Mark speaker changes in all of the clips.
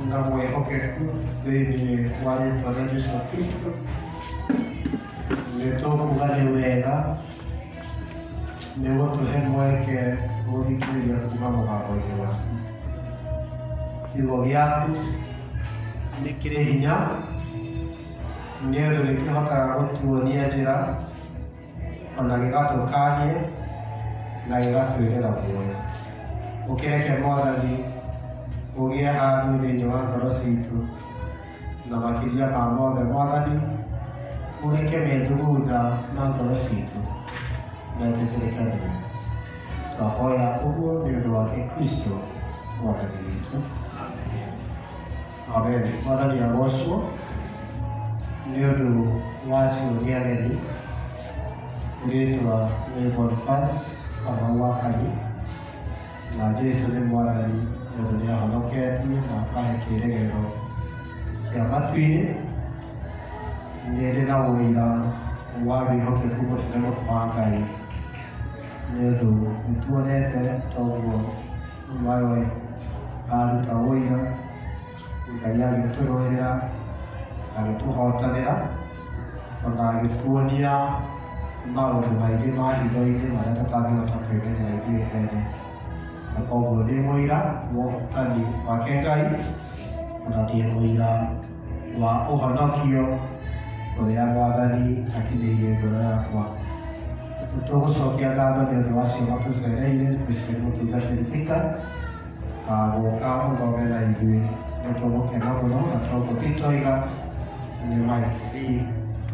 Speaker 1: na mwĩhokeku thĩinĩ wa rĩĩtwa rĩa Jesũ Kristo. Nĩtũkuga nĩ wega nĩ gũtũhe mweke gũthikĩrĩria kuma mũgambo-inĩ waku. Kiugo gĩaku nĩ kĩrĩ hinya nĩ ũndũ nĩkĩhotaga gũtuonia njĩra ona gĩgatũkania na gĩgatwĩrĩra muoyo. Ũkĩreke Mwathani ũgĩe handũ thĩinĩ wa ngoro citũ, na makĩria ma mothe Mwathani ũreke methugunda na ngoro citũ na tũtĩrĩke nĩwe. Twahoya ũguo nĩ ũndũ wa Kristo Mwathani witũ. Amen. Mwathani agocwo nĩ ũndũ wacio nĩ ageni. Rĩĩtwa nĩ Boniface Kamau wa Kanyi, na Jesũ nĩ Mwathani tondũ nĩ ahonoketie na akahe kĩĩrĩgĩrĩro kĩa matu-inĩ. Nĩ ndĩ na ũira wa wĩhokeku mũnene mũno wa Ngai nĩ ũndũ nĩtuonete toguo we aruta ũira, Ngai agĩtũrũĩrĩra, agĩtũhotanĩra, ona agĩtuonia maũndũ maingĩ ma hitho-inĩ marĩa tũtangĩhota kwĩmenyera ithuĩ ene. Na koguo ndĩ mũira wa ũhotani wake Ngai, ona ndĩ mũira wa ũhonokio ũrĩa Mwathani akinyĩirie ngoro yakwa. Nĩtũgũcokia ngatho nĩ ũndũ wa ciana tũcereire especially mũtungatĩri Peter gũka ũthome na ithuĩ. Nĩtũgũkena mũno na toguo titoiga nĩ Michael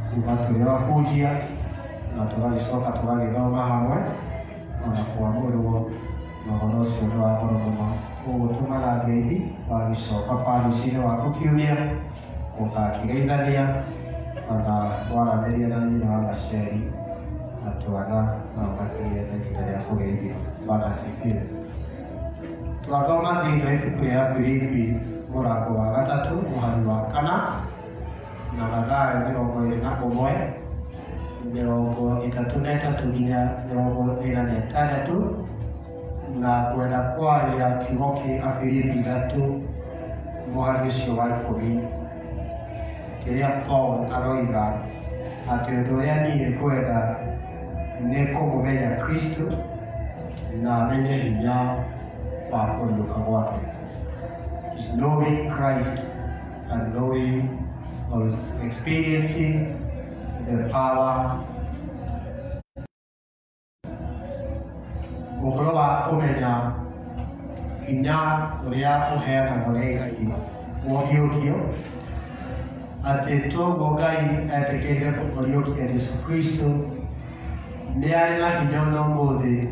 Speaker 1: kuma tũrĩ wahunjia na tũgagĩcoka tũgagĩthoma hamwe ona kwamũrwo na ũhoro ũcio nĩ wa goro mũno. Ũgũtũmaga ngeithi wagĩcoka barici-inĩ waku kiumia ũgakĩgeithania ona waranĩria na nyina wa Gaceri na twana na ũgakĩgĩa na ihinda rĩa kũgeithio. Bwana asifiwe. Twathoma thĩinĩ wa ibuku rĩa Filipi mũrango wa 3 mũhari wa 4 na Mathayo 21 33 nginya 46 na kwenda kwaria kiugo kĩa Afilipi 3 mũhari ũcio wa 10 kĩrĩa Paul aroiga atĩ ũndũ ũrĩa niĩ kwenda nĩ kũmũmenya Kristo na amenye hinya wa kũriũka gwake. Knowing Christ and knowing or experiencing the power, ũhoro wa kũmenya hinya ũrĩa ũheanagwo nĩ Ngai woriũkio, atĩ toguo Ngai etĩkĩrire kũmũriũkia Jesũ Kristo, nĩ arĩ na hinya na ũmũthĩ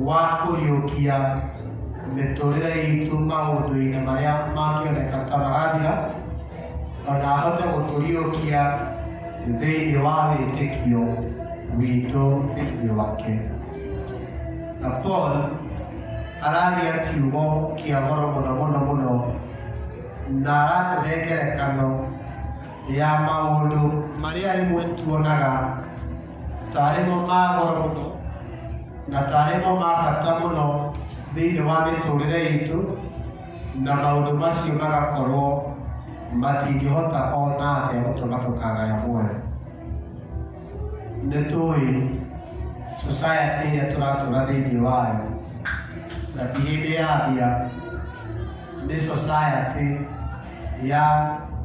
Speaker 1: wa kũriũkia mĩtũrĩre itũ maũndũ-inĩ marĩa mangĩoneka ta marathira, ona ahote gũtũriũkia thĩinĩ wa wĩtĩkio witũ thĩinĩ wake. Na Paul araria kiugo kĩa goro mũno mũno mũno na aratũhe ngerekano ya maũndũ marĩa rĩmwe tuonaga tarĩ mo ma goro mũno na tarĩ mo ma bata mũno thĩinĩ wa mĩtũrĩre itũ, na maũndũ macio magakorwo matingĩhota ona atĩa gũtũma tũkagaya muoyo. Nĩtũĩ society ĩrĩa tũratũra thĩinĩ wayo na ti hĩndĩ ya mbia, nĩ society ya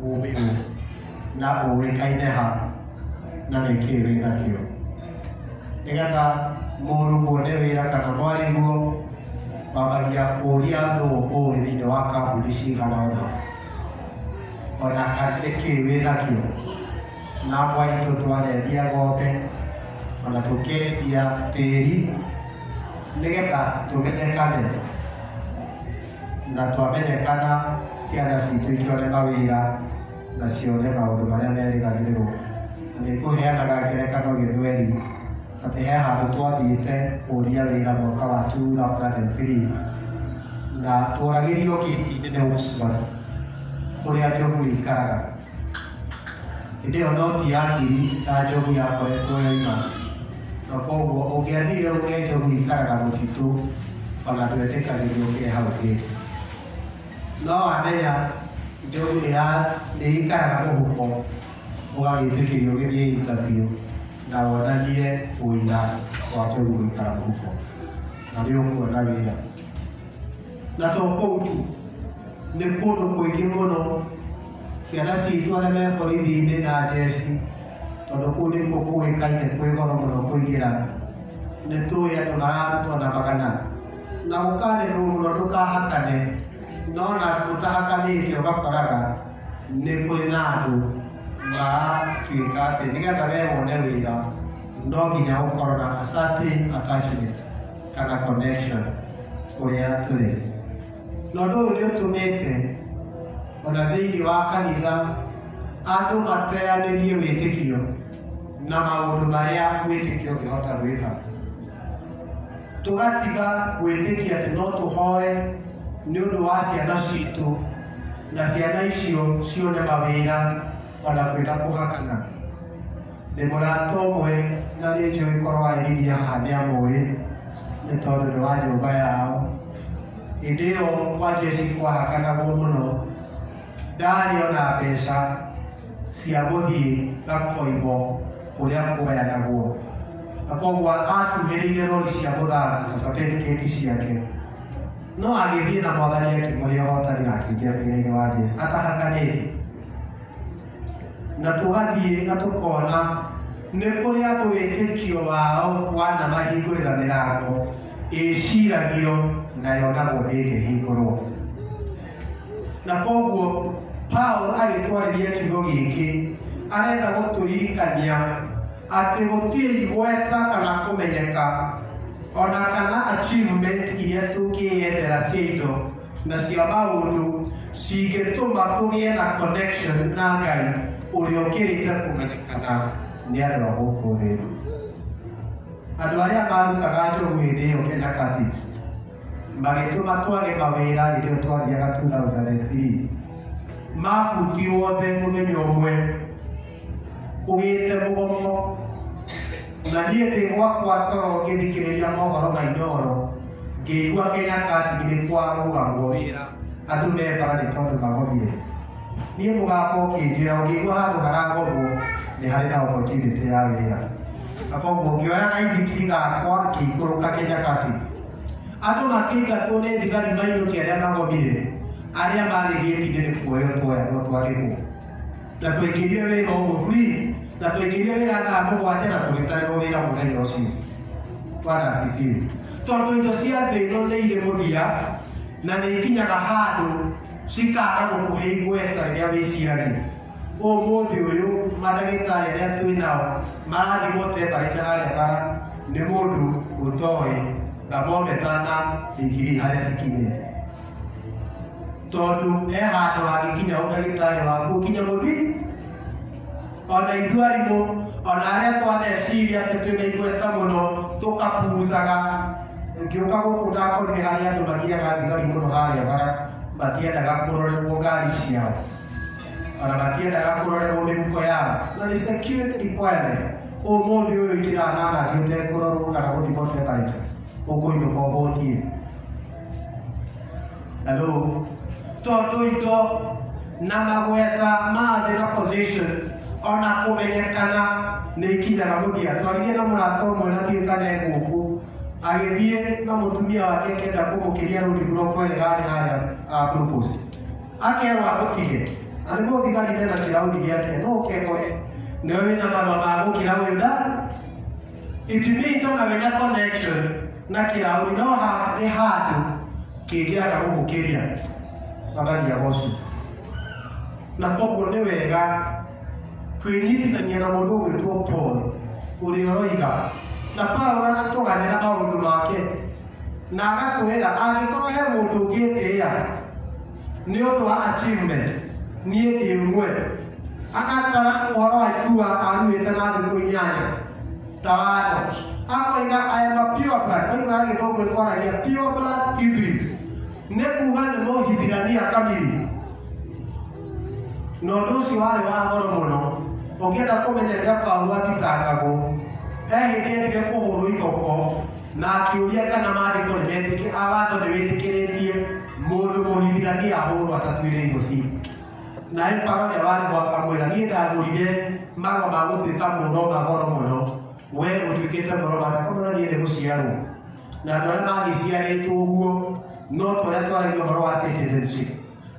Speaker 1: ũmĩrũ na ũĩkaine ha na nĩkĩĩ wĩnakĩo. Nĩgetha mũrutwo nĩ wĩra kana mwarimũ wambagia kũria andũ ũĩ thĩinĩ wa kambuni cigana ona kana nĩkĩĩ wĩnakĩo. Na mwaitũ twanendia ng'ombe ona tũkendia tĩri nĩgetha tũmenyekane, na twamenyekana ciana citũ ikĩone mawĩra na cione maũndũ marĩa merĩgagĩrĩrwo. Nĩngũheanaga ngerekano gĩthweri atĩ he handũ twathiĩte kũria wĩra mwaka wa 2003 na tworagĩrio gĩti-inĩ nĩ Osman kũrĩa njogu ikaraga. Hĩndĩ ĩyo noti ya ngiri ya njogu yakoretwo yoima, na koguo ũngĩathire ũge njogu ikaraga mũtitũ ona ndwetĩkagĩrio ũge hau kĩndũ. no amenya njogu nĩ ikaraga mũhuko ũgagĩtĩkĩrio gĩthiĩ interview na wonanie ũira wa njogu gũikara mũhuko na nĩ ũkuona wĩra. Na to kũu tu, nĩ kũndũ kũingĩ mũno ciana citũ arĩa me borithi-inĩ na njeci, tondũ kũu nĩkuo kũĩkaine kwĩ goro mũno kũingĩra. Nĩ tũĩ andũ mararutwo na magana na gũkanĩrĩrwo mũno ndũkahakane, no na ũtahakanĩte ũgakoraga nĩ kũrĩ na andũ maratuĩka atĩ nĩgetha we wone wĩra no nginya ũkorwo na a certain attachment kana connection kũrĩa tũrĩ. Na ũndũ ũyũ nĩ ũtũmĩte ona thĩinĩ wa kanitha andũ mateanĩrie wĩtĩkio na maũndũ marĩa wĩtĩkio ũngĩhota gwĩka. Tũgatiga gwĩtĩkia atĩ no tũhoe nĩ ũndũ wa ciana citũ na ciana icio cione mawĩra ona kwenda kũhakana. Ndĩ mũrata ũmwe na nĩ njũĩ korwo airirie haha nĩ amũĩ nĩ tondũ nĩ wa nyũmba yao. Hĩndĩ ĩyo kwa Jesu kwahakanagwo mũno, ndarĩ ona mbeca cia gũthiĩ gakoigo kũrĩa kuoyanagwo, na koguo acuhĩrĩire rori cia mũthanga na certificate ciake, no agĩthiĩ na Mwathani akĩmũhe ũhotani na akĩingĩra wĩra-inĩ wa Jesu atahakanĩte. Na tũgathiĩ na tũkona nĩ kũrĩ andũ wĩtĩkio wao wanamahingũrĩra mĩrango ĩciragio na yonagwo ndĩngĩhingũrwo. Na koguo Paul agĩtwarĩria kiugo gĩkĩ arenda gũtũririkania atĩ gũtirĩ igweta kana kũmenyeka ona kana achievement iria tũngĩyendera cia indo na cia maũndũ cingĩtũma tũgĩe na connection na Ngai ũrĩa ũkĩrĩte kũmenyekana nĩ andũ a gũkũ thĩ. Andũ arĩa marutaga njogu hĩndĩ ĩyo Kenya Cathedral magĩtũma twage mawĩra hĩndĩ ĩyo twathiaga 2003, mabutirwo othe mũthenya ũmwe kũgĩte mũgomo. Na niĩ ndĩ gwakwa toro ngĩthikĩrĩria mohoro ma Inooro ngĩigua Kenya Cathedral nĩ kwarũgamwo wĩra andũ mebara nĩ tondũ magomire. Niĩ mũgaka ũkĩnjĩra ũngĩigua handũ haragomwo nĩ harĩ na opportunity ya wĩra. Na koguo ngĩoya gaithikiri gakwa ngĩikũrũka Kenya Cathedral. Andũ makĩingatwo nĩ thigari mainũke arĩa magomire, arĩa marĩ gĩtĩ-inĩ nĩ kuoywo tuoyagwo twarĩhwo. Na twĩkĩrire wĩra ũguo free, na twĩkĩrire wĩra thaa mũgwanja na tũgĩtarĩrwo wĩra mũthenya ũcio. Bwana asifiwe. Tondũ indo cia thĩ ĩno nĩ irĩ mũthia na nĩ ikinyaga handũ cikaga gũkũhe igweta rĩrĩa wĩciragia. Ũmũthĩ ũyũ mandagĩtarĩ arĩa twĩ nao marathimwo temperature harĩa bara nĩ mũndũ ũtoĩ thermometer na degree harĩa cikinyĩte. Tondũ he handũ hangĩkinya ũndagĩtarĩ waku ũkinya mũthia. Ona ithuĩ arimũ ona arĩa twaneciria atĩ twĩna igweta mũno tũkapuzaga. Ngĩũka gũkũ ndakorire harĩa andũ magiaga thigari mũno harĩa bara, matiendaga kũrorerwo ngari ciao ona matiendaga kũrorerwo mĩhuko yao, na nĩ security requirement. Ũmũthĩ ũyũ ingĩra nanaci ũtekũrorwo kana gũthimwo temperature ũkũinũka ũgũtiĩ. Tondũ indo na magweta ma thĩ na position ona kũmenyekana nĩ ikinyaga mũthia. Twaririe na mũrata ũmwe na ndiũĩ kana e gũkũ, agĩthiĩ na mũtumia wake akĩenda kũmũkĩria road block ĩrĩa yarĩ harĩa proposed, akerwo amũtige. Na nĩ mũthigari ndena kĩraũndi gĩake, no ũkerwo nĩwe wĩna marũa ma gũkĩra ũyũ nda. It means ona wĩna connection na kĩraũndi no nĩ handũ kĩngĩaga gũgũkĩria. Mwathani agocwo. Na koguo nĩ wega kwĩnyitithania na mũndũ ũgwĩtwo Paul ũrĩa ũroiga. Na Paul aratũganĩra maũndũ make na agatwĩra angĩkorwo he mũndũ ũngĩtĩĩa nĩ ũndũ wa achievement, niĩ ndĩ ũmwe. Agatara ũhoro wa irua aruĩte na ndũkũ 8 ta watho. Akoiga I am a pure blood. Oiga Gĩthũngũ ĩkwaragia pure blood hybrid. Nĩ kuuga nĩ mũhibirania kamiri. Na ũndũ ũcio warĩ wa goro mũno. Ũngĩenda kũmenya rĩrĩa Paul athitangagwo, he hĩndĩ endire kũhũrwo iboko na akĩũria kana maandĩko nĩ watho nĩ wĩtĩkĩrĩtie mũndũ mũhibithania ahũrwo atatuĩre irio ciĩ naĩ parode warĩ gwaka mwĩra niĩ ndagũrire marũa ma gũtuĩka mũro ma goro mũno we ũtuĩkĩte mũro matakamũra niĩ nĩ gũciarwo na andũ arĩa magĩciarĩtwo ũguo no tũrĩa twaragia ũhoro wa citizenship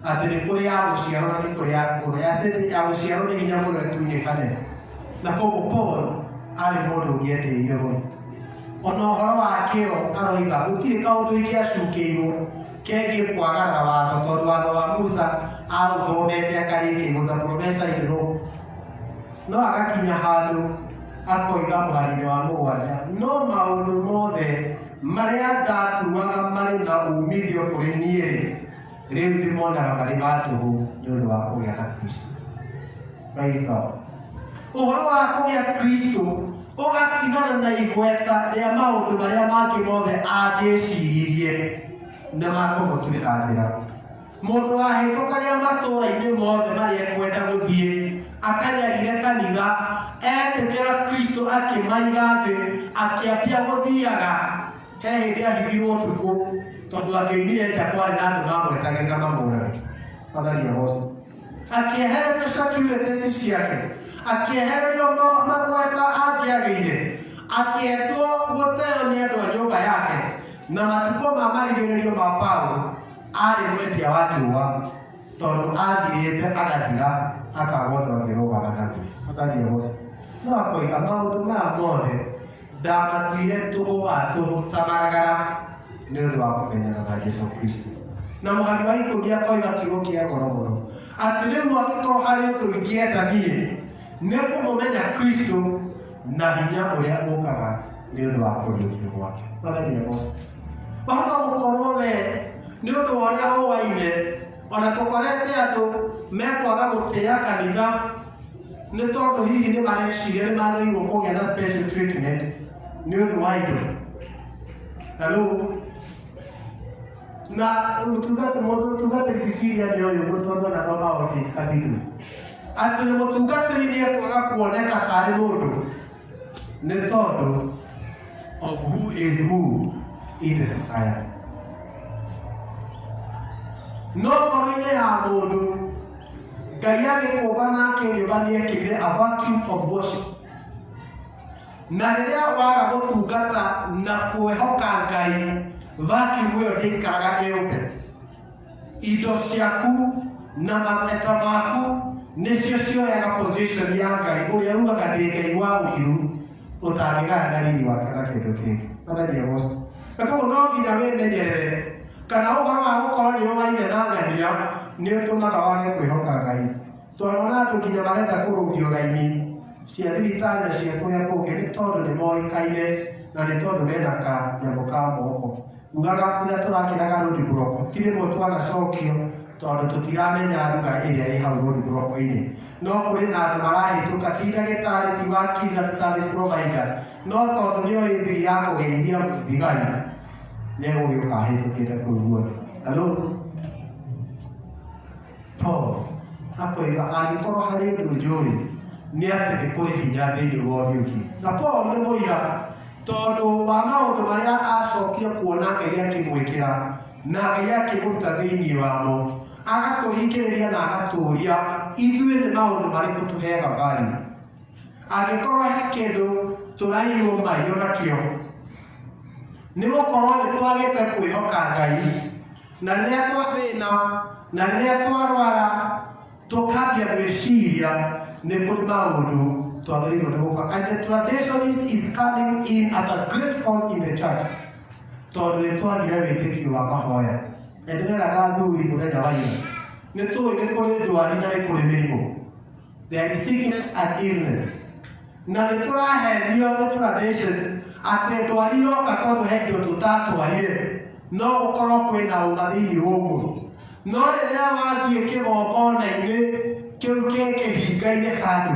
Speaker 1: atĩ nĩ kũrĩ ya gũciarwo na nĩ kũrĩ ya kũgũrwo ya gũciarwo nĩ hinya mũno ĩtunyĩkane na koguo Paul arĩ mũndũ ũngĩetĩĩire mũno ona ũhoro wa kĩo aroiga gũtirĩ kaũndũ ingĩacukĩirwo kegiĩ kwagarara watho tondũ watho wa Musa aũthomete akarĩkia was a professor in law no agakinya handũ akoiga mũhari-inĩ wa mũgwanja no maũndũ mothe marĩa ndatuaga marĩ na umithio kũrĩ niĩ rĩu ndĩmonaga marĩ ma tũhũ nĩ ũndũ wa kũgĩa na Kristo. Praise God. Ũhoro wa kũgĩa Kristo ũgatigana na igweta rĩa maũndũ marĩa mangĩ mothe angĩciririe na makũmũturĩra njĩra. Mũndũ wahĩtũkagĩra matũũra-inĩ mothe marĩa ekwenda gũthiĩ akanyarire kanitha etĩkĩra Kristo akĩmaiga thĩ akĩambia gũthiaga he hĩndĩ ahithirwo ũtukũ tondũ angĩoimire nja kwarĩ na andũ mamwetagĩrĩra mamũrage matharia goco akĩehererio securities ciake akĩehererio magweta angĩagĩire akĩendwo gũteo nĩ andũ a nyũmba yake na matukũ ma marigĩrĩrio ma Paulo arĩ mwendia wa njũa tondũ athirĩte agathira akagwo ndangĩrũgama naguo matharia goco no akoiga maũndũ maya mothe ndamatuire tũhũ wa tũhũ ta maragara nĩ ũndũ wa kũmenyana na Jesũ Kristo na mũhari wa ikũmi akoiga kiugo kĩa ngoro mũno atĩ rĩu angĩkorwo harĩ ũndũ ingĩenda niĩ nĩ kũmũmenya Kristo na hinya ũrĩa ũkaga nĩ ũndũ wa kũriũkio gwake matharia goco wahota gũkorwo we nĩ ũndũ wa ũrĩa ũwaine ona tũkorete andũ mekwaga gũtĩĩa kanitha nĩ tondũ hihi nĩ mareciria nĩ magĩrĩirwo kũgĩa na special treatment nĩ ũndũ wa indo hello na mũtungata Cecilia nĩ ũyũ gũtondũ na thoma oci kathiru atĩ mũtungatĩri nĩ ekwaga kuoneka tarĩ mũndũ nĩ tondũ of who is who in the society no ngoro-inĩ ya mũndũ Ngai agĩkũmba na akĩnyũmba nĩ ekĩrire a vacuum of worship na rĩrĩa waga gũtungata na kwĩhoka Ngai vacuum ĩyo ndĩikaraga ĩũpe indo ciaku na magweta maku nĩcio cioyaga position ya Ngai ũrĩa ugaga ndĩ Ngai wa ũiru ũtangĩgaya na riri wake na kĩndũ kĩngĩ matharia goco na koguo no nginya wĩmenyerere kana ũhoro wa gũkorwo nĩ ũwaine na ng'ania nĩ ũtũmaga wage kwĩhoka Ngai tondũ ona andũ nginya marenda kũrũngio raini cia thibitarĩ na cia kũrĩa kũngĩ nĩ tondũ nĩ moĩkaine na nĩ tondũ mena kanyamũ ka moko ugaga rĩrĩa tũrakĩraga road block tirĩ mwe twanacokio tondũ tũtiramenya ruga ĩrĩa ĩ hau road block-inĩ no kũrĩ na andũ marahĩtũka ti ndagĩtarĩ ti wakiri na service provider no tondũ nĩ oĩ thiri ya kũgeithia mũthigari nĩ egũgĩũka ahĩtũkĩte kũu guothe hello Paul akoiga angĩkorwo harĩ ũndũ njũĩ nĩ atĩ nĩ kũrĩ hinya thĩinĩ wa ũriũki na Paul nĩ mũira tondũ wa maũndũ marĩa acokire kuona Ngai akĩmwĩkĩra na Ngai akĩmũruta thĩinĩ wamo agatũringĩrĩria na agatũũria ithuĩ nĩ maũndũ marĩkũ tũheaga value angĩkorwo he kĩndũ tũraiywo mahiũ nakĩo nĩ gũkorwo nĩ twagĩte kwĩhoka Ngai na rĩrĩa twathĩna na rĩrĩa twarwara tũkambia gwĩciria nĩ kũrĩ maũndũ twagĩrĩirwo nĩ gũka and the traditionist is coming in at a great force in the church tondũ nĩ twagire wĩtĩkio wa mahoya ndĩreraga thuri mũthenya wa ira nĩ tũĩ nĩ kũrĩ ndwari na nĩ kũrĩ mĩrimũ there is sickness and illness na nĩ tũrahenio nĩ tradition atĩ ndwari iroka tondũ he indo tũtatwarire no gũkorwo kwĩna ũma thĩinĩ wa ũmũndũ no rĩrĩa wathiĩ kĩgongona-inĩ kĩu kĩhinga-inĩ handũ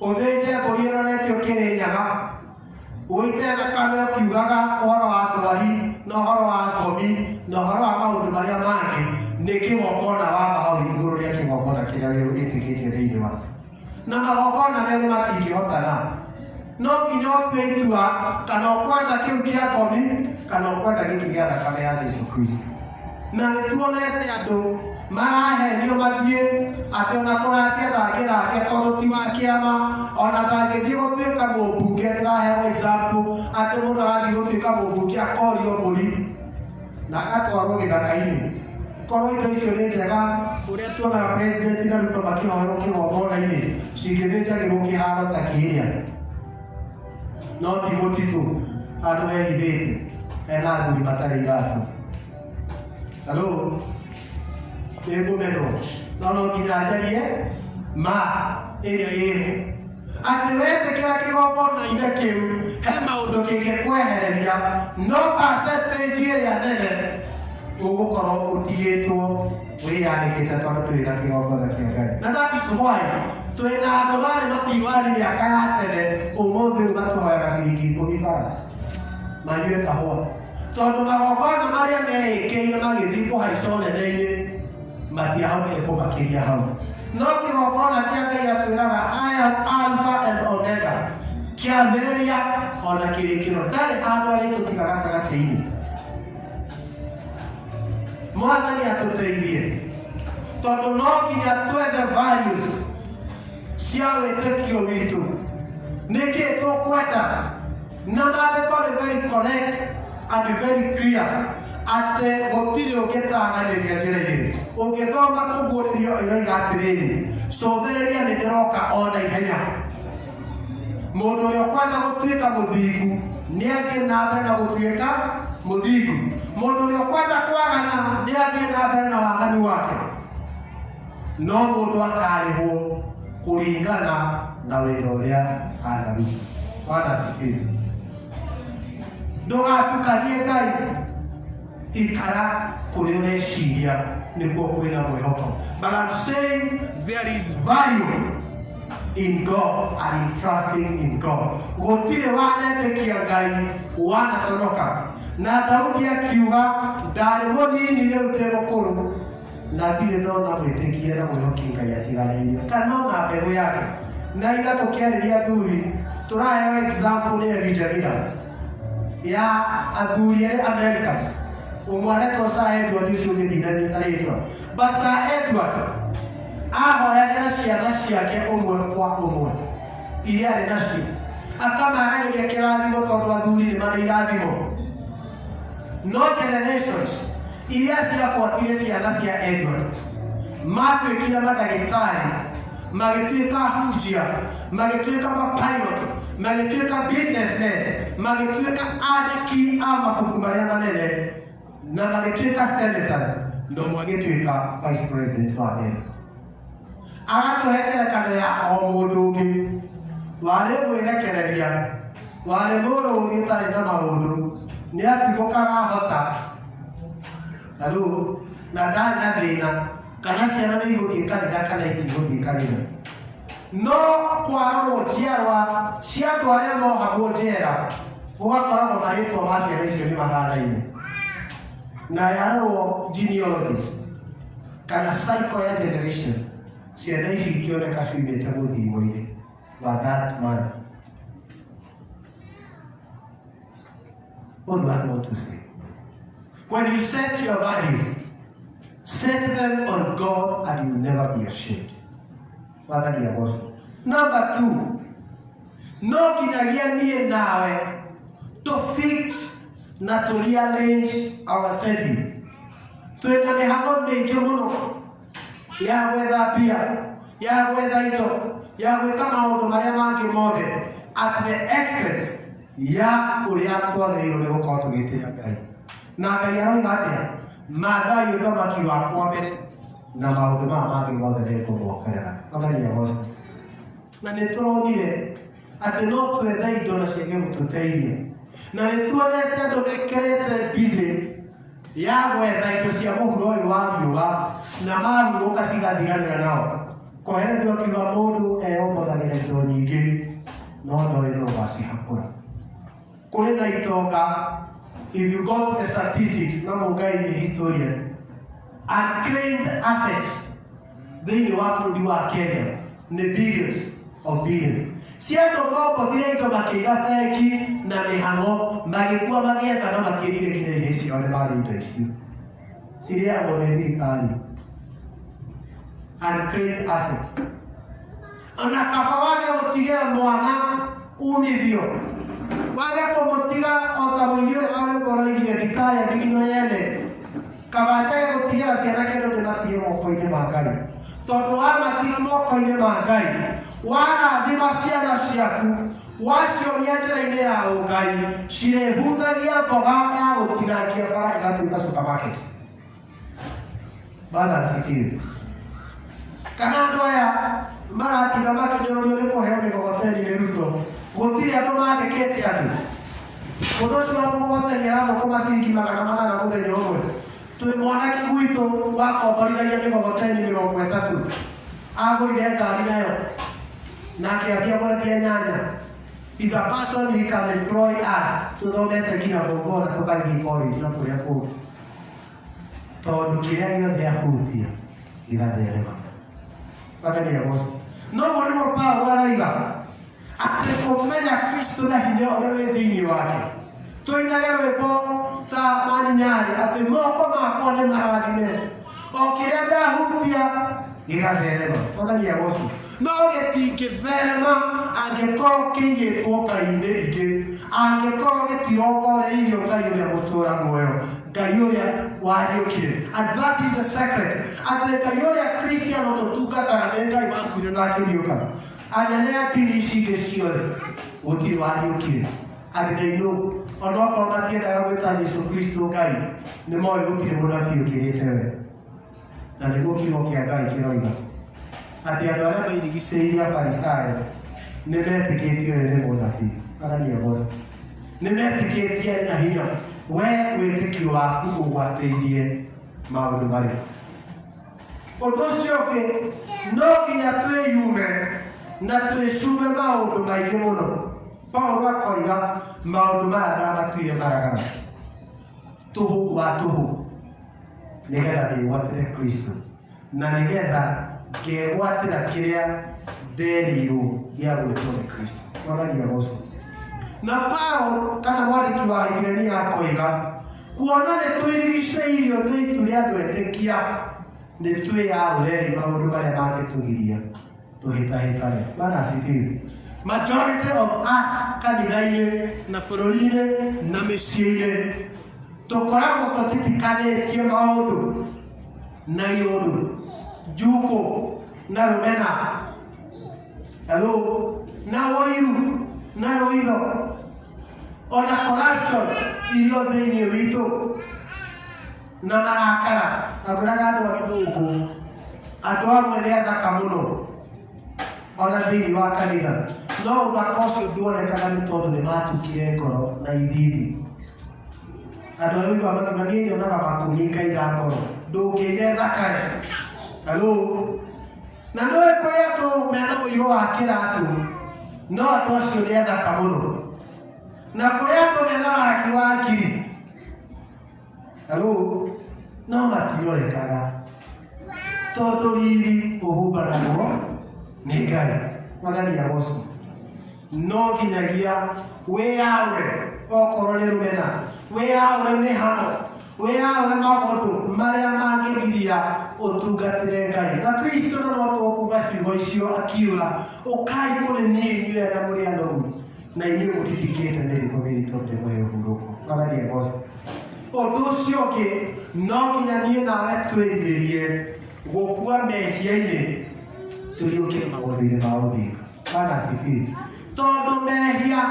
Speaker 1: ũthĩnje mbũri ĩroretio Kĩrĩnyaga ũite thakame ũkiugaga ũhoro wa ndwari na ũhoro wa ngomi na ũhoro wa maũndũ marĩa mangĩ nĩ kĩgongona wamba hau igũrũ rĩa kĩgongona kĩrĩa wĩtĩkĩtie thĩinĩ wa na magongona merĩ matingĩhotana no nginya ũtue itua kana ũkwenda kĩu kĩa ngomi kana ũkwenda gĩkĩ gĩa thakame ya Jesũ Kristo na nĩtuonete andũ marahenio mathiĩ atĩ ona kũracia ndangĩracia tondũ ti wa kĩama, ona ndangĩthiĩ gũtuĩka mũmbunge. Ndĩraheagwo example atĩ mũndũ arathiĩ gũtuĩka mũmbunge akorio mbũri na agatwarwo gĩthaka-inĩ. Korwo indo icio nĩ njega, ũrĩa tuonaga president na Ruto makĩhoerwo kĩgongona-inĩ cingĩthĩnjagĩrwo kĩharo ta kĩrĩa, no ti mũtitũ andũ hehithĩte hena athuri matarĩ iratũ. Hello, nĩngũmenwo no nginya njarie ma ĩrĩa ĩrĩ atĩ wetĩkĩra kĩgongona-inĩ kĩu he maũndũ kĩngĩkwehereria, no percentage ĩrĩa nene ũgũkorwo ũtigĩtwo wĩyandĩkĩte tondũ twĩ na kĩgongona kĩa Ngai. Na that is why twĩ na andũ marĩ matiwani mĩaka ya tene ũmũthĩ ũyũ matũhoyaga ciringi 10 bara manyue kahũa, tondũ magongona marĩa meĩkĩire magĩthiĩ kũhaica ũnene-inĩ matiahotire kũmakĩria hau. No kĩgongona kĩa Ngai atwĩraga I am Alpha and Omega, kĩambĩrĩria ona kĩrĩkĩro, ndarĩ handũ arĩtũtiga gatagatĩ-inĩ. Mwathani atũteithie tondũ no nginya twethe values cia wĩtĩkio witũ. Nĩkĩ tũkwenda? Na maandĩko nĩ very correct and very clear atĩ gũtirĩ ũngĩtaganĩria njĩra igĩrĩ. Ũngĩthoma kũguũrĩrio ĩroiga atĩrĩrĩ, cũthĩrĩria nĩ ndĩroka o na ihenya. Mũndũ ũrĩa ũkwenda gũtuĩka mũthingu nĩ athiĩ na mbere na gũtuĩka mũthingu. Mũndũ ũrĩa ũkwenda kwagana nĩ athiĩ na mbere na waganu wake. No mũndũ akarĩhwo kũringana na wĩra ũrĩa anaruta. Bwana asifiwe. Ndũgatukanie Ngai, ikara kũrĩa ũreciria nĩkuo kwĩna mwĩhoko. But I'm saying there is value in God and in trusting in God. Gũtirĩ wanetĩkia Ngai wanaconoka. Na Daudi akiuga ndarĩ mũnini rĩu ndĩ mũkũrũ na ndirĩ ndona mwĩtĩkia na mwĩhoki Ngai atiganĩirio kana ona mbegũ yake. Na ira tũkĩarĩria athuri tũraheo example nĩ Elijah Miller ya athuri erĩ Americans. Ũmwe aretwo Sir Edward ũcio ũngĩ ndinanyita rĩtwa. But Sir Edward ahoyagĩra ciana ciake ũmwe kwa ũmwe iria arĩ nacio, akamaragĩria kĩrathimo tondũ athuri nĩ marĩ irathimo. No generations iria ciabuatire ciana cia Edward matuĩkire mandagĩtarĩ, magĩtuĩka hunjia, magĩtuĩka mapilot, magĩtuĩka businessmen, magĩtuĩka andĩki a mabuku marĩa manene, na magĩtuĩka senators, no magĩtuĩka vice president wa Kenya. Agatũhe ngerekano ya o mũndũ ũngĩ warĩ mwĩrekereria, warĩ mũrũũri ũtarĩ na maũndũ, nĩ atigũkaga hota na ndarĩ na thĩna, kana ciana nĩ igũthiĩ kanitha kana itigũthiĩ kanitha. No kwarorwo njiarwa cia andũ arĩa mohagwo njera, gũgakoragwo marĩtwa ma ciana icio nĩ mahanaine. Na yarorwo genealogies kana cycle ya generation, ciana ici ikĩoneka ciumĩte mũthiimo-inĩ wa that man. What do I want to say? When you set your values, set them on God and you will never be ashamed. Number 2, no kinyagia niĩ nawe to fix na to rearrange our schedule. Twĩna mĩhang'o mĩingĩ mũno ya gwetha mbia, ya gwetha indo, ya gwĩka maũndũ marĩa mangĩ mothe at the expense ya ũrĩa twagĩrĩirwo nĩ gũkorwo tũgĩtĩĩa Ngai. Na Ngai aroiga atĩa? Mathaai ũthamaki wakwa mbere na maũndũ maya mangĩ mothe nĩngũmwongerera. Na nĩtũronire atĩ no twethe indo na ciage gũtũteithia, na nĩtuonete andũ mekĩrĩte busy ya gwetha indo cia mũhuro ũyũ wa riũa na mahurũka cigathiranĩra nao. Koherethio akiuga mũndũ eyũmbagĩra indo nyingĩ no ndoĩ no gacihakũra. Kũrĩ na itonga, if you go to the statistics, na Mungai nĩ historian, unclaimed assets thĩinĩ wa bũrũri wa Kenya nĩ billions of billions. Ciandũ mokothire indo makĩiga bengi na mĩhang'o, magĩkua magĩetha na makĩrire nginya ihĩ ciao nĩ marĩ indo icio. Siria thirikari and create assets. Ona kaba wage gutigira mwana umithio wage kumutiga ota mwingire wage koroigire ndikari athigino yene kaba tage gutigira ciana kendo ndinatige moko-ini ma Ngai tondu wa matiga moko-ini ma Ngai warathima ciana ciaku wacionia njĩra-inĩ ya ũngai cirĩhutagia mboga ya gũtinangia bara ĩgatuĩka supermarket. Bana sikiri kana andũ aya maratinda makĩnyũrũrio nĩ kũheo mĩgogoteni nĩ Ruto gũtirĩ andũ mandĩkĩte andũ mũndũ ũcio wa mũgogoteni arathũkũma ciringi 800 mũthenya ũmwe. Twĩ mwanake gwitũ wakomborithagia mĩgogoteni 30 agũrire ngari nayo nake akĩamwendia nyanya. Is a person he can employ us tuthomete nginya form 4 na tũgathiĩ college na kũrĩa kũngĩ tondũ kĩrĩa gĩothe ahutia gĩgatherema. Makania goco no mũrĩmo Paulo arauga atĩ kũmenya Kristo na hinya ũrĩa wĩ thĩinĩ wake. Tũinage rwĩmbo ta maninyarĩ atĩ moko makwa nĩ marathime o kĩrĩa ndahutia gĩgatherema. Makania goco no gĩtingĩtherema angĩkorwo kĩigĩtwo Ngai-inĩ ingĩ, angĩkorwo gĩtirongoreirio Ngai ũrĩa mũtũũra muoyo, Ngai ũrĩa wariũkire. And that is the secret. Atĩ Ngai ũrĩa Kristiano tũtungataga nĩ Ngai wakuire na akĩriũka. Anene a ndini ici ingĩ ciothe gũtirĩ wariũkire. And they know onokorwo matiendaga gwĩta Jesũ Kristo Ngai nĩ moĩ gũtirĩ mũnabii ũkĩrĩte we. Na nĩguo kiugo kĩa Ngai kĩroiga atĩ andũ arĩa mairigicĩirie Afarisayo nĩ metĩkĩtie ũyũ nĩ mũnabii. Arania goca nĩ metĩkĩtie na hinya we wĩtĩkio waku ũgwatĩirie maũndũ marĩkũ. Ũndũ ũcio ũngĩ no nginya twĩyume na twĩcume maũndũ maingĩ mũno. Paulo akoiga maũndũ maya ndamatuire maragara tũhũ wa tũhũ nĩgetha ndĩgwatĩre Kristo na nĩgetha ngegwatĩra kĩrĩa nderirwo gĩa gwĩtwo nĩ Kristo. Mwathani agoco. Na Paulo kana mwandĩki wa Iburania akoiga kuona nĩ twĩrigicĩirio nĩ itu rĩa andũ etĩkia nĩ twĩyaũrei maũndũ marĩa mangĩtũgiria tũhĩtahĩtane. Bwana asifiwe. Majority of us kanitha-inĩ na bũrũri-inĩ na mĩciĩ-inĩ tũkoragwo tũtitikanĩtie maũndũ na iũndũ njuko na rũmena na ũiru na rũitho ona corruption irio thĩinĩ witũ na marakara. Nakwĩraga andũ a gĩthũngũ andũ amwe nĩ athaka mũno ona thĩinĩ wa kanitha no ũthaka ũcio nduonekaga nĩ tondũ nĩ matukire ngoro na ithithi. Andũ arĩa ũigua makiuga niĩ nyonaga makũmi ngaiga ngoro ndũngĩige thakare. Na nĩ kũrĩ andũ mena ũiro wa kĩratũ no andũ acio nĩ athaka mũno. Na kũrĩ andũ mena waki wa ngiri no matirorekaga tondũ riri ũhumbanagwo nĩ Ngai. Mwathani agoco. No nginyagia wĩyaũre okorwo nĩ rũmena, wĩyaũre mĩhano, wĩyaũre maũndũ marĩa mangĩgiria ũtungatĩre Ngai. Na Kristo no tũkuga ciugo icio akiuga ũkai kũrĩ niĩ inyuĩ arĩa mũrĩ anogu na inyuĩ mũtitikĩte mĩrigo mĩritũ ndĩmũhe ũhurũko. Mwathani agoco. Ũndũ ũcio ũngĩ no nginya niĩ nawe twĩrirĩrie gũkua mehia-inĩ tũriũkĩre maũndũ-inĩ ma ũthingu. Bwana asifiwe. Tondũ mehia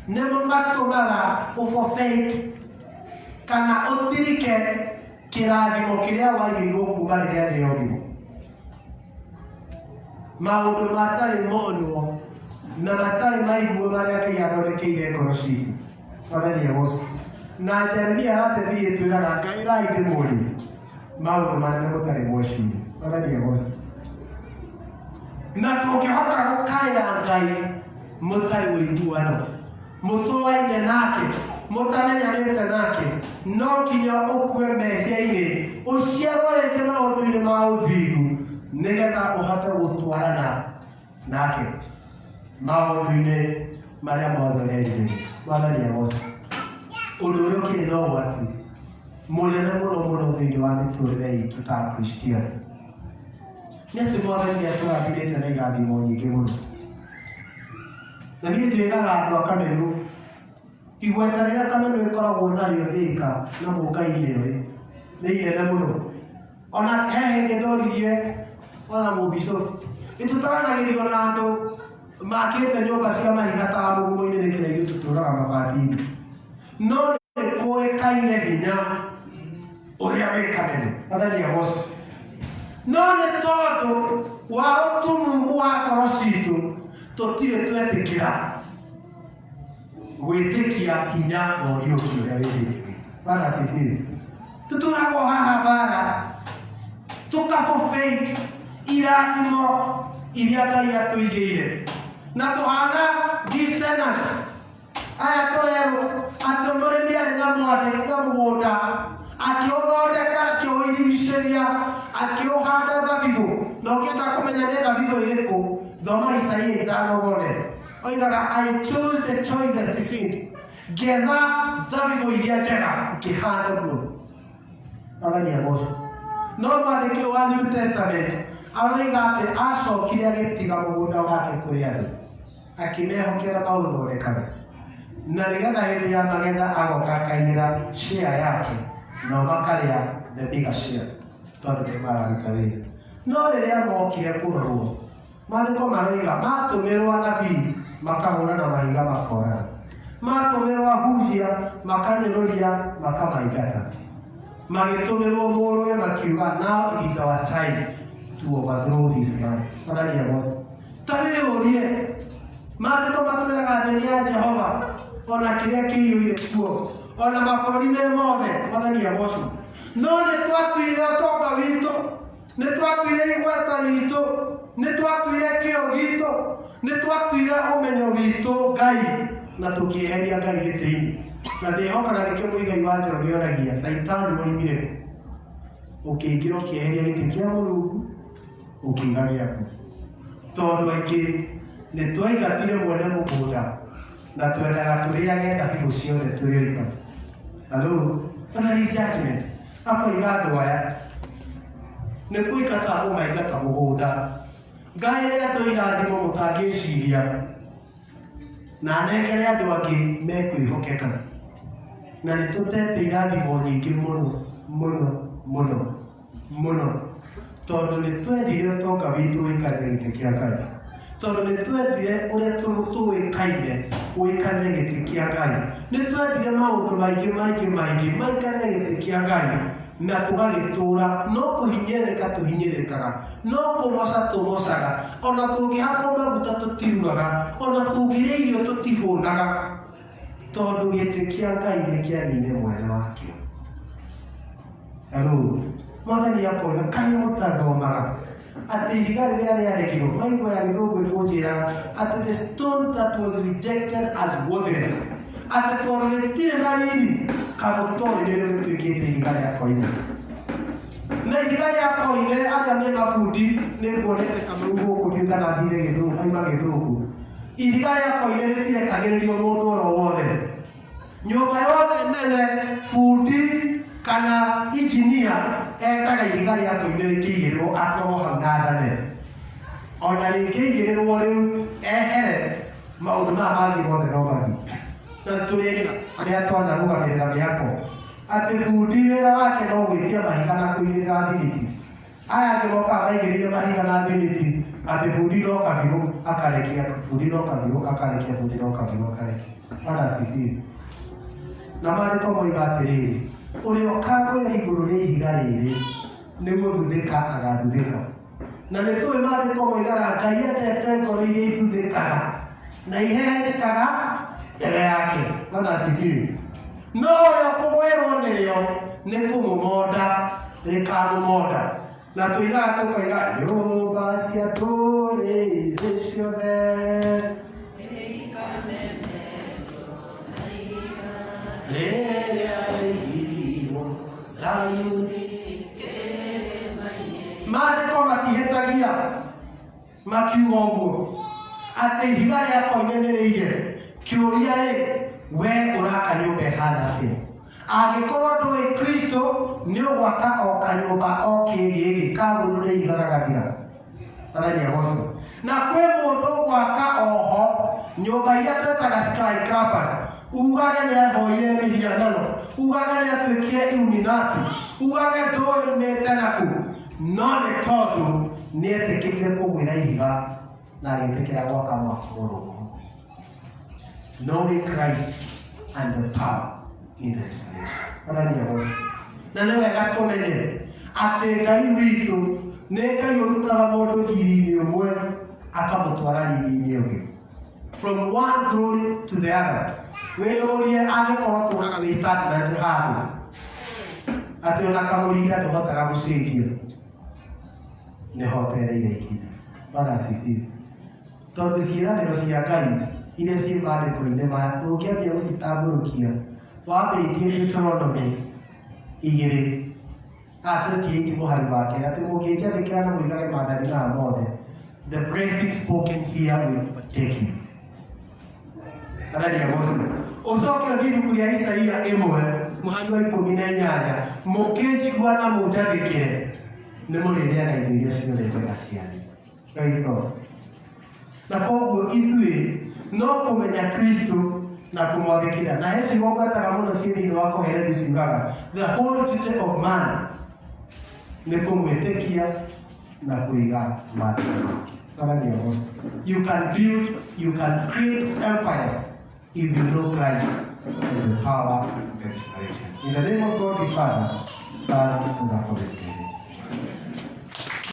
Speaker 1: nĩmo matũmaga ũbobete kana ũtirike kĩrathimo kĩrĩa waigĩirwo kuma rĩrĩa thĩ yombirwo. Maũndũ matarĩ monwo na matarĩ maiguo marĩa Ngai athondekeire ngoro citũ. Mwathani agoco. Na Jeremia arateithirie twĩraga Ngai ndĩmũũrie maũndũ manene mũtarĩ mweciria. Mwathani agoco. Na ndũngĩhota gũkaĩra Ngai mũtarĩ ũiguano, mũtũaine nake, mũtamenyanĩte nake. No nginya ũkue mehia-inĩ ũciarwo rĩngĩ maũndũ-inĩ ma ũthingu nĩgetha ũhote gũtwarana nake maũndũ-inĩ marĩa mothe merirĩria. Mwathani agoco. Ũndũ ũyũ ũkĩrĩ na ũgwati mũnene mũno thĩinĩ wa mĩtũrĩre itũ ta Kristiano. Nĩ atĩ Mwathani nĩ atũrathimĩte na irathimo nyingĩ mũno. Na niĩ njĩraga andũ a Kamenu, igweta rĩrĩa Kamenu ĩkoragwo narĩo Thĩka na Mũngai-inĩ ũyũ nĩ inene mũno. Ona he hĩndĩ ndoririe ona mũbicũbu, nĩtũtaranagĩrio na andũ makĩte nyũmba cia mahiga ta mũgumo-inĩ nĩkĩrĩa ithuĩ tũtũraga mabati-inĩ. No nĩ kũĩkaine hinya ũrĩa wĩ Kamenu. Mwathani agocwo. No nĩ tondũ wa ũtumumu wa ngoro citũ tũtirĩ twetĩkĩra gwĩtĩkia hinya wa ũriũki ũrĩa wĩ thĩinĩ witũ. Bwana asifiwe. Tũtũraga o haha bara tũkabũ-fake irathimo iria Ngai atũigĩire na tũhana these tenants. Aya tũrerwo atĩ mũrĩmi arĩ na mũgũnda akĩũthondeka, akĩũirigicĩria, akĩũhanda thabibũ, na ũkĩenda kũmenya nĩ thabibũ ĩrĩkũ, thoma Isaia 5 wone. Oigaga I chose the choicest seed, ngetha thabibũ iria njega ngĩhanda guo. Mwathani agocwo. No mwandĩki wa New Testament aroiga atĩ acokire agĩtiga mũgũnda wake kũrĩ andũ akĩmehokera maũthondekaga, na nĩgetha hĩndĩ ya magetha agoka akaigĩra share yake na makarĩa the bigger share tondũ nĩ mararuta wĩra. No rĩrĩa mokire kũrorwo, maandĩko maroiga matũmĩrwo anabii makahũra na mahiga makoraga, matũmĩrwo ahunjia makanyũrũria makamaingata, magĩtũmĩrwo mũrũwe makiuga now it is our time to overthrow this man. Mwathani agocwo. Ta wĩyũrie, maandĩko matwĩraga thĩ nĩ ya Jehova, ona kĩrĩa kĩiyũire kuo, ona mabũrũri me mothe. Mwathani agocwo. No nĩ twatuire ũtonga witũ, nĩ twatuire igweta ritũ, nĩ twatuire kĩo gitũ, nĩ twatuire ũmenyo witũ Ngai, na tũkĩeheria Ngai gĩtĩ-inĩ. Na ndĩhokaga nĩkĩo mũigai wa Njoroge oragia Saitani woimire ũkĩingĩra ũkĩeheria gĩtĩ kĩa Mũrungu ũkĩiga gĩaku. Tondũ aingĩ nĩ twaingatire mwene mũgũnda na twendaga tũrĩage thabibũ ciothe tũrĩ oika. Halo, ona hii judgment akoiga andũ aya nĩ kũingata andũ maingata mũgũnda, Ngai nĩ andũ irathimo mũtangĩciria na anengere andũ angĩ mekwĩhokeka. Na nĩ tũtete irathimo nyingĩ mũno tondũ nĩ twendire ũtonga witũ ũikarĩre gĩtĩ kĩa Ngai, tondũ nĩ twendire ũrĩa tũĩkaine ũikarĩre gĩtĩ kĩa Ngai, nĩ twendire maũndũ maingĩ maikarĩre gĩtĩ kĩa Ngai, na tũgagĩtũra no kũhinyĩrĩka tũhinyĩrĩkaga, no kũmoca tũmocaga, ona tũngĩhakwo maguta tũtirugaga, ona tũngĩrĩa irio tũtihũnaga, tondũ gĩtĩ kĩa Ngai nĩ kĩagĩire mwene wakĩo. Halo, Mwathani akoiga kaĩ mũtathomaga atĩ ihiga rĩrĩa rĩaregirwo, maigua ya gĩthũngũ ĩtũnjĩraga atĩ the stone that was rejected as worthless, atĩ tondũ rĩtirĩ na riri, kamũtooĩ nĩrĩo rĩtuĩkĩte ihiga rĩa koine. Na ihiga rĩa koine arĩa me mabundi nĩ kuonete Kamau gũkũ nduĩka na thire gĩthũngũ, aima gĩthũngũ. Ihiga rĩa koine rĩtirekagĩrĩrio mũndũ oro wothe. Nyũmba yothe nene bundi kana engineer ekaga ihiga rĩa koine rĩkĩigĩrĩrwo akorwo hau na thane. Ona rĩngĩigĩrĩrwo rĩu ehere maũndũ maya mangĩ mothe no mathiĩ. Na tũrĩrĩga arĩa twanarũgamĩrĩra mĩako atĩ bundi wĩra wake no gwĩtia mahiga na kũigĩrĩra thimiti. Aya angĩ mokaga maigĩrĩire mahiga na thimiti, atĩ bundi no kabirũ akarekia, bundi no kabirũ akarekia, bundi no kabirũ akarekia. Bwana asifiwe. Na maandĩko moiga atĩrĩrĩ, ũrĩa ũkakwĩra igũrũ rĩa ihiga rĩrĩ nĩ gũthuthĩka agathuthĩka. Na nĩ tũĩ maandĩko moigaga Ngai endete ngoro iria ithuthĩkaga na ihehenjekaga mbere yake. Bwana asifiwe. No ũrĩa ũkũgwĩrwo nĩrĩo nĩ kũmũmonda rĩkamũmonda. Na tũigaga tũkoiga nyũmba cia ndũrĩrĩ ciothe maandĩko matihĩtagia makiuga ũguo atĩ ihiga rĩa koine nĩ rĩige. Kĩũria rĩ, we ũraka nyũmba ĩhana atĩa? Angĩkorwo ndũĩ Kristo nĩ ũgwaka o kanyũmba o kĩgĩgĩ ka mũndũ nĩ ihiga gagathira. Athani agocwo. Na kwĩ mũndũ ũgwaka oho nyũmba iria twĩtaga skyscrapers. Ugage nĩ ahoire mĩhianano, ugage nĩ atuĩkire Illuminati, ugage ndũĩmĩte naku, no nĩ tondũ nĩ etĩkĩrire kũgwĩra ihiga na agĩtĩkĩra gwaka mwako mũrũmu. Knowing Christ and the power in the restoration. Athani agocwo. Na nĩ wega tũmenye atĩ Ngai witũ nĩ Ngai ũrutaga mũndũ riri-inĩ ũmwe akamũtwara riri-inĩ ũngĩ. From one glory to the other. Wĩyũrie angĩkorwo tũraga wĩ stagnant handũ atĩ ona kamũrinda ndũhotaga gũcenjia, nĩho ũtereire ikinya. Bwana asifiwe. Tondũ ciĩranĩro cia Ngai iria ciĩ maandĩko-inĩ maya tũngĩambia gũcitambũrũkia, wambĩtie Deuteronomy 2:28 mũhari wake atĩ mũngĩnjathĩkĩra na mũigage maathani maya mothe, the blessing spoken here will overtake you. Athani agocwo. Ũcoke ũthiĩ ibuku rĩa Isaia 1 mũhari wa 18, mũkĩnjigua na mũnjathĩkĩre nĩ mũrĩrĩa na indo iria ciothe njega cianyu. Praise God. Na koguo ithuĩ no kũmenya Kristo na kũmwathĩkĩra. Na Yesu igwetaga mũno ciĩ thĩinĩ wa Koheleti ciugaga the whole duty of man nĩ kũmwĩtĩkia na kũiga maathani make. Athani agocwo. You can build, you can create empires if you know Christ and the power of the restoration. In the name of God the Father, Son, and the Holy Spirit.